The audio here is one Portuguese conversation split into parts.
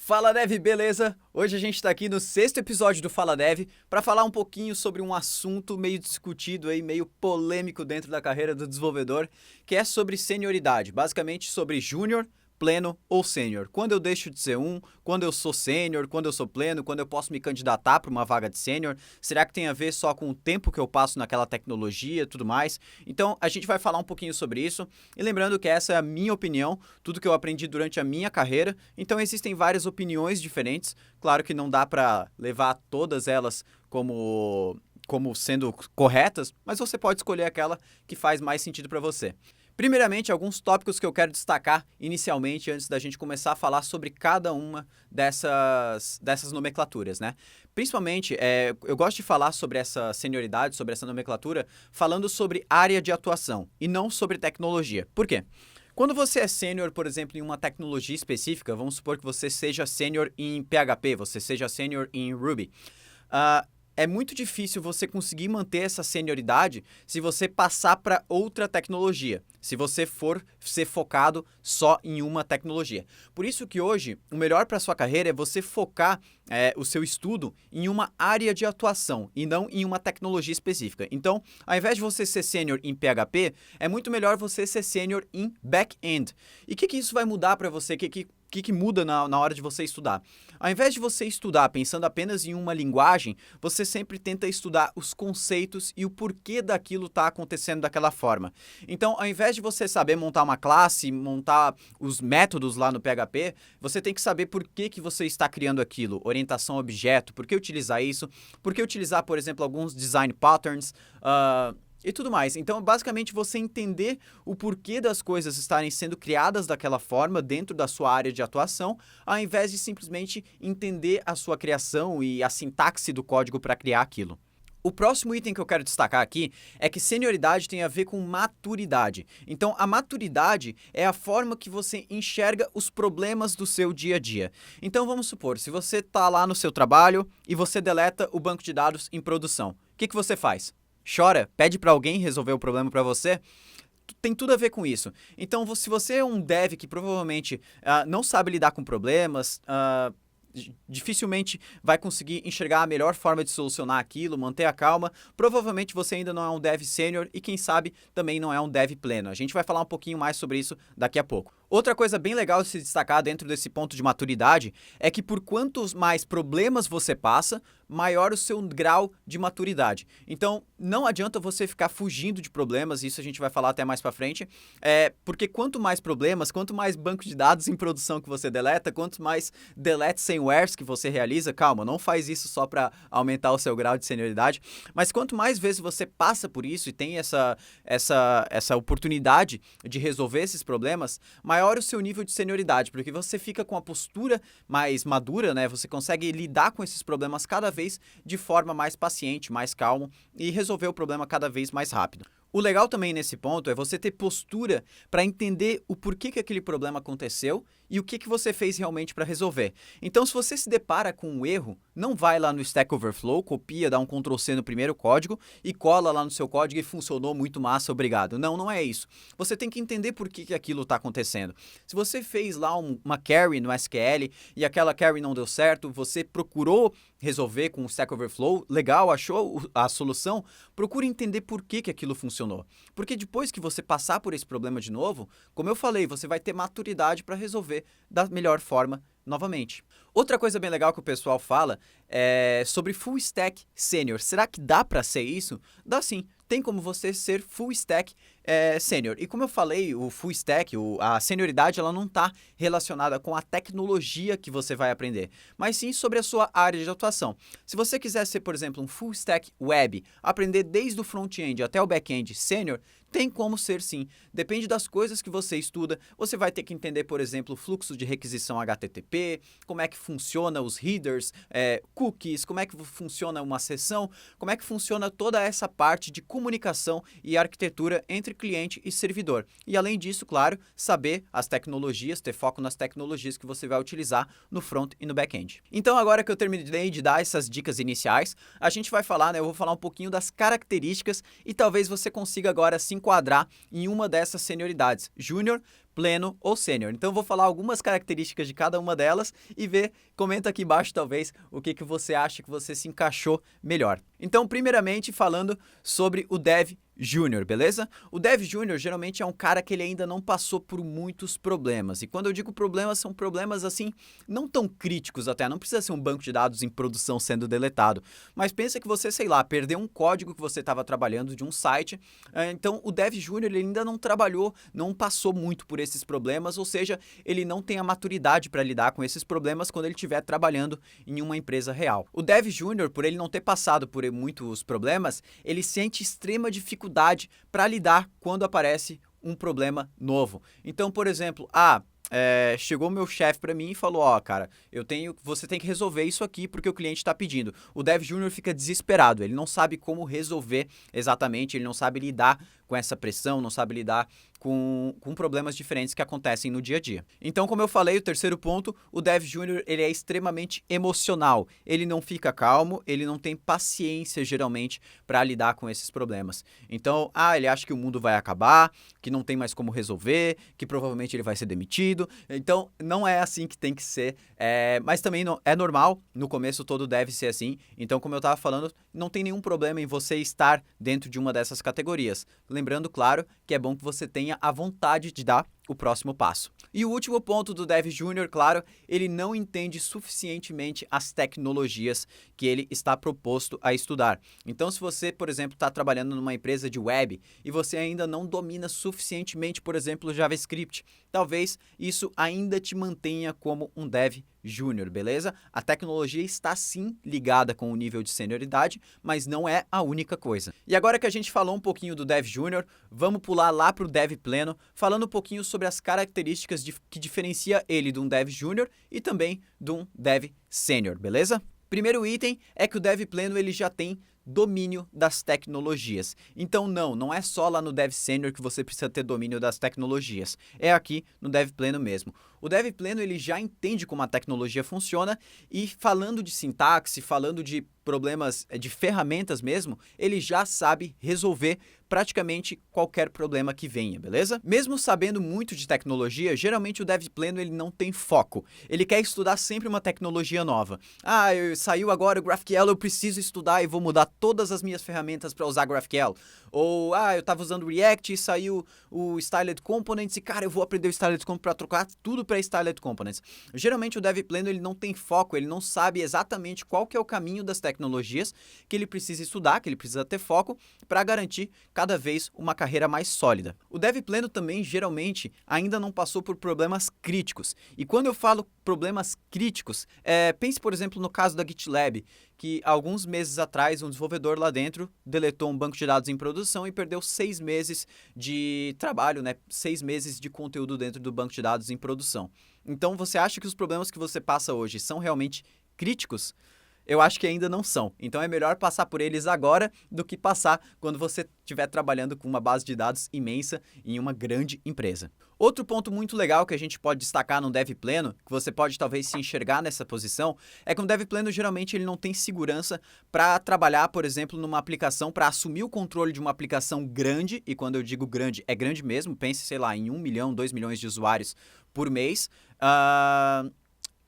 Fala Dev, beleza? Hoje a gente está aqui no 6º episódio do Fala Dev para falar um pouquinho sobre um assunto meio discutido aí, meio polêmico dentro da carreira do desenvolvedor, que é sobre senioridade, basicamente sobre júnior, pleno ou sênior. Quando eu deixo de ser quando eu sou sênior, quando eu sou pleno, quando eu posso me candidatar para uma vaga de sênior, será que tem a ver só com o tempo que eu passo naquela tecnologia e tudo mais? Então a gente vai falar um pouquinho sobre isso e lembrando que essa é a minha opinião, tudo que eu aprendi durante a minha carreira, então existem várias opiniões diferentes, claro que não dá para levar todas elas como sendo corretas, mas você pode escolher aquela que faz mais sentido para você. Primeiramente, alguns tópicos que eu quero destacar inicialmente antes da gente começar a falar sobre cada uma dessas nomenclaturas, né? Principalmente, eu gosto de falar sobre essa senioridade, sobre essa nomenclatura, falando sobre área de atuação e não sobre tecnologia. Por quê? Quando você é sênior, por exemplo, em uma tecnologia específica, vamos supor que você seja sênior em PHP, você seja sênior em Ruby, é muito difícil você conseguir manter essa senioridade se você passar para outra tecnologia, se você for ser focado só em uma tecnologia. Por isso que hoje, o melhor para a sua carreira é você focar o seu estudo em uma área de atuação e não em uma tecnologia específica. Então, ao invés de você ser sênior em PHP, é muito melhor você ser sênior em back-end. E o que isso vai mudar para você? O que muda na hora de você estudar? Ao invés de você estudar pensando apenas em uma linguagem, você sempre tenta estudar os conceitos e o porquê daquilo está acontecendo daquela forma. Então, ao invés de você saber montar uma classe, montar os métodos lá no PHP, você tem que saber por que você está criando aquilo, orientação a objeto, por que utilizar isso, por que utilizar, por exemplo, alguns design patterns, e tudo mais. Então, basicamente, você entender o porquê das coisas estarem sendo criadas daquela forma dentro da sua área de atuação, ao invés de simplesmente entender a sua criação e a sintaxe do código para criar aquilo. O próximo item que eu quero destacar aqui é que senioridade tem a ver com maturidade. Então, a maturidade é a forma que você enxerga os problemas do seu dia a dia. Então, vamos supor, se você está lá no seu trabalho e você deleta o banco de dados em produção, o que você faz? Chora? Pede para alguém resolver o problema para você? Tem tudo a ver com isso. Então, se você é um dev que provavelmente não sabe lidar com problemas, dificilmente vai conseguir enxergar a melhor forma de solucionar aquilo, manter a calma, provavelmente você ainda não é um dev sênior e quem sabe também não é um dev pleno. A gente vai falar um pouquinho mais sobre isso daqui a pouco. Outra coisa bem legal de se destacar dentro desse ponto de maturidade é que por quantos mais problemas você passa, maior o seu grau de maturidade. Então, não adianta você ficar fugindo de problemas, isso a gente vai falar até mais pra frente, porque quanto mais problemas, quanto mais banco de dados em produção que você deleta, quanto mais delete samewares que você realiza, calma, não faz isso só para aumentar o seu grau de senioridade, mas quanto mais vezes você passa por isso e tem essa oportunidade de resolver esses problemas, maior o seu nível de senioridade, porque você fica com a postura mais madura, né? Você consegue lidar com esses problemas cada vez de forma mais paciente, mais calmo e resolver o problema cada vez mais rápido. O legal também nesse ponto é você ter postura para entender o porquê que aquele problema aconteceu e o que você fez realmente para resolver. Então, se você se depara com um erro, não vai lá no Stack Overflow, copia, dá um Ctrl+C no primeiro código e cola lá no seu código e funcionou muito massa, obrigado. Não, não é isso. Você tem que entender por que aquilo está acontecendo. Se você fez lá uma query no SQL e aquela query não deu certo, você procurou resolver com o Stack Overflow, legal, achou a solução, procure entender por que aquilo funcionou. Porque depois que você passar por esse problema de novo, como eu falei, você vai ter maturidade para resolver da melhor forma novamente. Outra coisa bem legal que o pessoal fala é sobre Full Stack Senior. Será que dá para ser isso? Dá sim. Tem como você ser Full Stack Senior. E como eu falei, o Full Stack, a senioridade, ela não está relacionada com a tecnologia que você vai aprender, mas sim sobre a sua área de atuação. Se você quiser ser, por exemplo, um Full Stack Web, aprender desde o front-end até o back-end Senior, tem como ser sim. Depende das coisas que você estuda. Você vai ter que entender, por exemplo, o fluxo de requisição HTTP, como é que funciona os headers, cookies, como é que funciona uma sessão, como é que funciona toda essa parte de comunicação e arquitetura entre entre cliente e servidor. E além disso, claro, saber as tecnologias, ter foco nas tecnologias que você vai utilizar no front e no back-end. Então agora que eu terminei de dar essas dicas iniciais, a gente vai falar, eu vou falar um pouquinho das características e talvez você consiga agora se enquadrar em uma dessas senioridades, júnior, pleno ou sênior. Então eu vou falar algumas características de cada uma delas e comenta aqui embaixo talvez o que você acha que você se encaixou melhor. Então, primeiramente falando sobre o Dev Júnior, beleza? O Dev Júnior geralmente é um cara que ele ainda não passou por muitos problemas. E quando eu digo problemas, são problemas assim, não tão críticos até, não precisa ser um banco de dados em produção sendo deletado. Mas pensa que você, sei lá, perdeu um código que você estava trabalhando de um site. Então, o Dev Júnior ele ainda não trabalhou, não passou muito por esses problemas, ou seja, ele não tem a maturidade para lidar com esses problemas quando ele estiver trabalhando em uma empresa real. O Dev Júnior, por ele não ter passado por muitos problemas, ele sente extrema dificuldade para lidar quando aparece um problema novo. Então, por exemplo, chegou meu chefe para mim e falou, cara, você tem que resolver isso aqui porque o cliente está pedindo. O Dev Júnior fica desesperado, ele não sabe como resolver exatamente, ele não sabe lidar com essa pressão, não sabe lidar com problemas diferentes que acontecem no dia a dia. Então, como eu falei, o terceiro ponto, o Dev Júnior ele é extremamente emocional. Ele não fica calmo, ele não tem paciência, geralmente, para lidar com esses problemas. Então, ele acha que o mundo vai acabar, que não tem mais como resolver, que provavelmente ele vai ser demitido. Então, não é assim que tem que ser. Mas também não, é normal, no começo todo deve ser assim. Então, como eu estava falando, não tem nenhum problema em você estar dentro de uma dessas categorias. Lembrando, claro, que é bom que você tenha a vontade de dar o próximo passo. E o último ponto do Dev Júnior, claro, ele não entende suficientemente as tecnologias que ele está proposto a estudar. Então, se você, por exemplo, está trabalhando numa empresa de web e você ainda não domina suficientemente, por exemplo, JavaScript, talvez isso ainda te mantenha como um Dev Júnior, beleza? A tecnologia está sim ligada com o nível de senioridade, mas não é a única coisa. E agora que a gente falou um pouquinho do Dev Júnior, vamos pular lá para o Dev Pleno, falando um pouquinho sobre as características que diferencia ele de um Dev Júnior e também de um Dev Sênior, beleza? Primeiro item é que o Dev Pleno ele já tem domínio das tecnologias. Então não é só lá no Dev Sênior que você precisa ter domínio das tecnologias. É aqui no Dev Pleno mesmo. O Dev Pleno ele já entende como a tecnologia funciona e falando de sintaxe, falando de problemas de ferramentas mesmo, ele já sabe resolver praticamente qualquer problema que venha, beleza? Mesmo sabendo muito de tecnologia, geralmente o Dev Pleno ele não tem foco. Ele quer estudar sempre uma tecnologia nova. Saiu agora o GraphQL, eu preciso estudar e vou mudar todas as minhas ferramentas para usar GraphQL. Ou, eu estava usando React e saiu o Styled Components e, cara, eu vou aprender o Styled Components para trocar tudo para Styled Components. Geralmente o Dev Pleno ele não tem foco, ele não sabe exatamente qual que é o caminho das tecnologias que ele precisa estudar, que ele precisa ter foco para garantir cada vez uma carreira mais sólida. O Dev Pleno também, geralmente, ainda não passou por problemas críticos. E quando eu falo problemas críticos, pense, por exemplo, no caso da GitLab, que alguns meses atrás um desenvolvedor lá dentro deletou um banco de dados em produção e perdeu 6 meses de trabalho, 6 meses de conteúdo dentro do banco de dados em produção. Então, você acha que os problemas que você passa hoje são realmente críticos? Eu acho que ainda não são. Então é melhor passar por eles agora do que passar quando você estiver trabalhando com uma base de dados imensa em uma grande empresa. Outro ponto muito legal que a gente pode destacar no Dev Pleno, que você pode talvez se enxergar nessa posição, é que o Dev Pleno geralmente ele não tem segurança para trabalhar, por exemplo, numa aplicação, para assumir o controle de uma aplicação grande, e quando eu digo grande, é grande mesmo, pense, sei lá, em 1 milhão, 2 milhões de usuários por mês,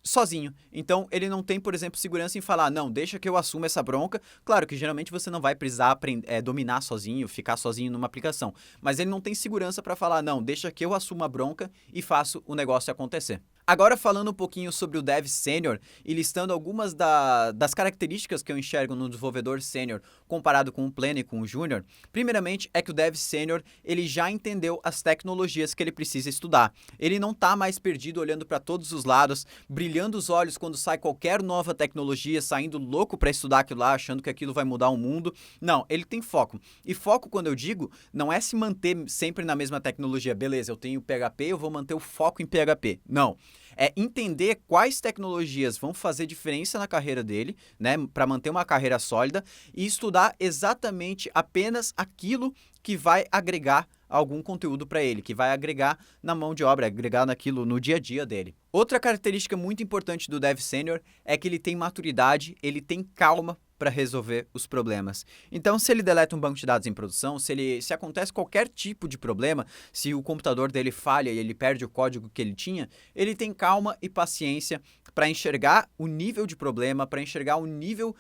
sozinho. Então, ele não tem, por exemplo, segurança em falar, não, deixa que eu assuma essa bronca. Claro que geralmente você não vai precisar dominar sozinho, ficar sozinho numa aplicação. Mas ele não tem segurança para falar, não, deixa que eu assuma a bronca e faço o negócio acontecer. Agora falando um pouquinho sobre o Dev Sênior e listando algumas das características que eu enxergo no desenvolvedor Sênior comparado com o Pleno e com o Júnior, primeiramente é que o Dev Sênior ele já entendeu as tecnologias que ele precisa estudar. Ele não está mais perdido olhando para todos os lados, brilhando os olhos quando sai qualquer nova tecnologia, saindo louco para estudar aquilo lá, achando que aquilo vai mudar o mundo. Não, ele tem foco. E foco, quando eu digo, não é se manter sempre na mesma tecnologia. Beleza, eu tenho PHP, eu vou manter o foco em PHP. Não. é entender quais tecnologias vão fazer diferença na carreira dele, né, para manter uma carreira sólida e estudar exatamente apenas aquilo que vai agregar algum conteúdo para ele, que vai agregar na mão de obra, agregar naquilo no dia a dia dele. Outra característica muito importante do Dev Sênior é que ele tem maturidade, ele tem calma para resolver os problemas. Então, se ele deleta um banco de dados em produção, se acontece qualquer tipo de problema, se o computador dele falha e ele perde o código que ele tinha, ele tem calma e paciência para enxergar o nível de problema, para enxergar o nível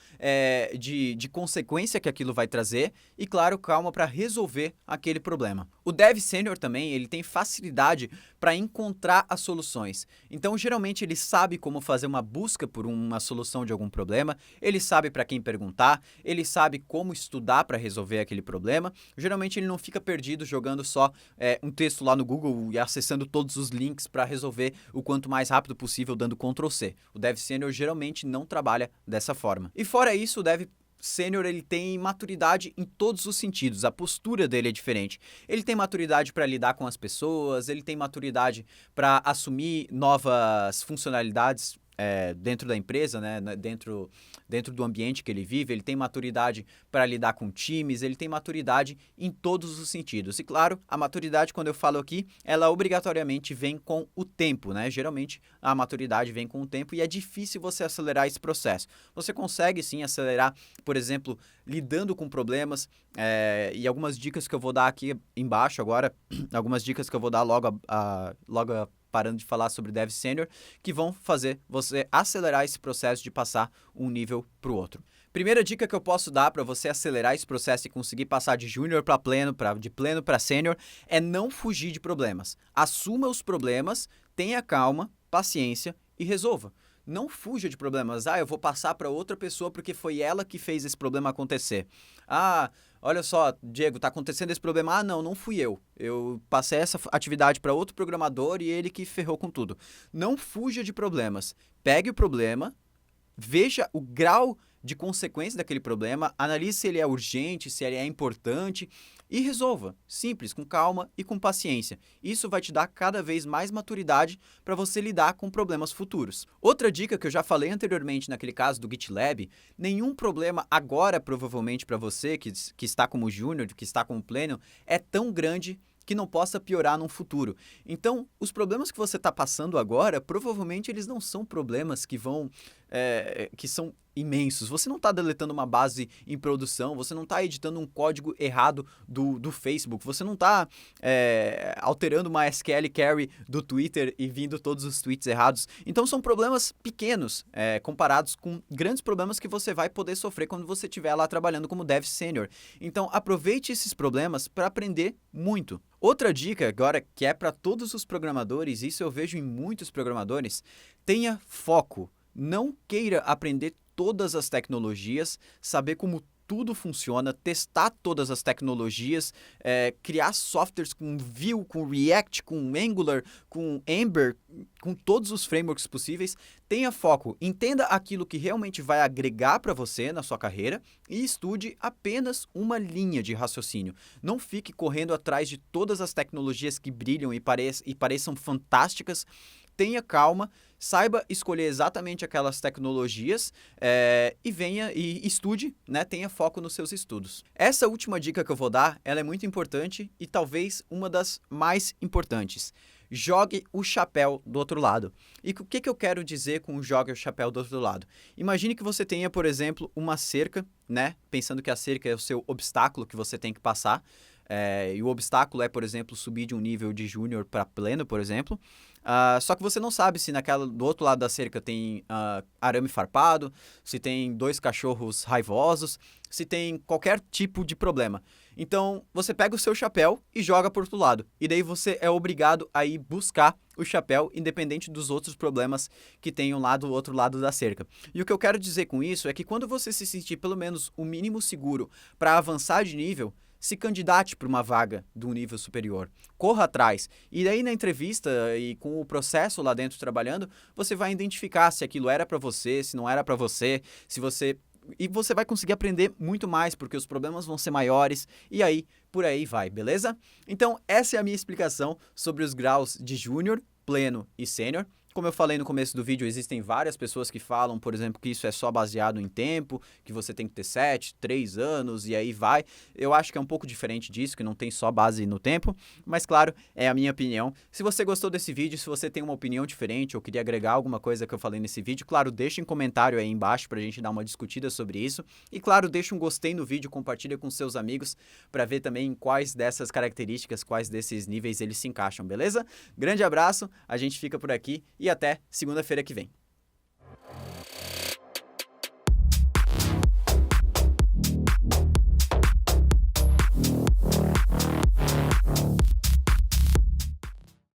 de consequência que aquilo vai trazer e, claro, calma para resolver aquele problema. O Dev Sênior também, ele tem facilidade para encontrar as soluções. Então, geralmente, ele sabe como fazer uma busca por uma solução de algum problema, ele sabe para quem perguntar, ele sabe como estudar para resolver aquele problema. Geralmente, ele não fica perdido jogando só um texto lá no Google e acessando todos os links para resolver o quanto mais rápido possível, dando Ctrl+C. O Dev Sênior geralmente não trabalha dessa forma. E fora isso, o Dev Sênior, ele tem maturidade em todos os sentidos, a postura dele é diferente. Ele tem maturidade para lidar com as pessoas, ele tem maturidade para assumir novas funcionalidades dentro da empresa, né? dentro do ambiente que ele vive, ele tem maturidade para lidar com times, ele tem maturidade em todos os sentidos. E claro, a maturidade, quando eu falo aqui, ela obrigatoriamente vem com o tempo, né? Geralmente a maturidade vem com o tempo e é difícil você acelerar esse processo. Você consegue sim acelerar, por exemplo, lidando com problemas, e algumas dicas que eu vou dar aqui embaixo agora, algumas dicas que eu vou dar logo parando de falar sobre Dev Sênior, que vão fazer você acelerar esse processo de passar um nível para o outro. Primeira dica que eu posso dar para você acelerar esse processo e conseguir passar de júnior para pleno, de pleno para sênior, é não fugir de problemas. Assuma os problemas, tenha calma, paciência e resolva. Não fuja de problemas. Eu vou passar para outra pessoa porque foi ela que fez esse problema acontecer. Olha só, Diego, tá acontecendo esse problema. Não fui eu. Eu passei essa atividade para outro programador e ele que ferrou com tudo. Não fuja de problemas. Pegue o problema, veja o grau de consequência daquele problema, analise se ele é urgente, se ele é importante e resolva. Simples, com calma e com paciência. Isso vai te dar cada vez mais maturidade para você lidar com problemas futuros. Outra dica que eu já falei anteriormente naquele caso do GitLab, nenhum problema agora provavelmente para você que está como júnior, que está como pleno, é tão grande que não possa piorar num futuro. Então, os problemas que você está passando agora, provavelmente eles não são problemas que são imensos. Você não está deletando uma base em produção, você não está editando um código errado do Facebook, você não está alterando uma SQL query do Twitter e vindo todos os tweets errados. Então, são problemas pequenos, comparados com grandes problemas que você vai poder sofrer quando você estiver lá trabalhando como Dev Sênior. Então, aproveite esses problemas para aprender muito. Outra dica agora, que é para todos os programadores, isso eu vejo em muitos programadores, tenha foco. Não queira aprender todas as tecnologias, saber como tudo funciona, testar todas as tecnologias, criar softwares com Vue, com React, com Angular, com Ember, com todos os frameworks possíveis. Tenha foco, entenda aquilo que realmente vai agregar para você na sua carreira e estude apenas uma linha de raciocínio. Não fique correndo atrás de todas as tecnologias que brilham e pareçam fantásticas. Tenha calma, saiba escolher exatamente aquelas tecnologias e venha e estude, né? Tenha foco nos seus estudos. Essa última dica que eu vou dar, ela é muito importante e talvez uma das mais importantes. Jogue o chapéu do outro lado. E o que eu quero dizer com jogue o chapéu do outro lado? Imagine que você tenha, por exemplo, uma cerca, né? Pensando que a cerca é o seu obstáculo que você tem que passar. E o obstáculo é, por exemplo, subir de um nível de júnior para pleno, por exemplo. Só que você não sabe se do outro lado da cerca tem arame farpado, se tem 2 cachorros raivosos, se tem qualquer tipo de problema. Então, você pega o seu chapéu e joga para o outro lado. E daí você é obrigado a ir buscar o chapéu, independente dos outros problemas que tenham lá do outro lado da cerca. E o que eu quero dizer com isso é que quando você se sentir pelo menos o mínimo seguro para avançar de nível, se candidate para uma vaga de um nível superior. Corra atrás. E daí na entrevista e com o processo lá dentro trabalhando, você vai identificar se aquilo era para você, se não era para você, e você vai conseguir aprender muito mais, porque os problemas vão ser maiores, e aí, por aí vai, beleza? Então, essa é a minha explicação sobre os graus de júnior, pleno e sênior. Como eu falei no começo do vídeo, existem várias pessoas que falam, por exemplo, que isso é só baseado em tempo, que você tem que ter 7, 3 anos e aí vai. Eu acho que é um pouco diferente disso, que não tem só base no tempo, mas claro, é a minha opinião. Se você gostou desse vídeo, se você tem uma opinião diferente ou queria agregar alguma coisa que eu falei nesse vídeo, claro, deixa um comentário aí embaixo pra gente dar uma discutida sobre isso. E claro, deixa um gostei no vídeo, compartilha com seus amigos para ver também em quais dessas características, quais desses níveis eles se encaixam, beleza? Grande abraço, a gente fica por aqui e até segunda-feira que vem.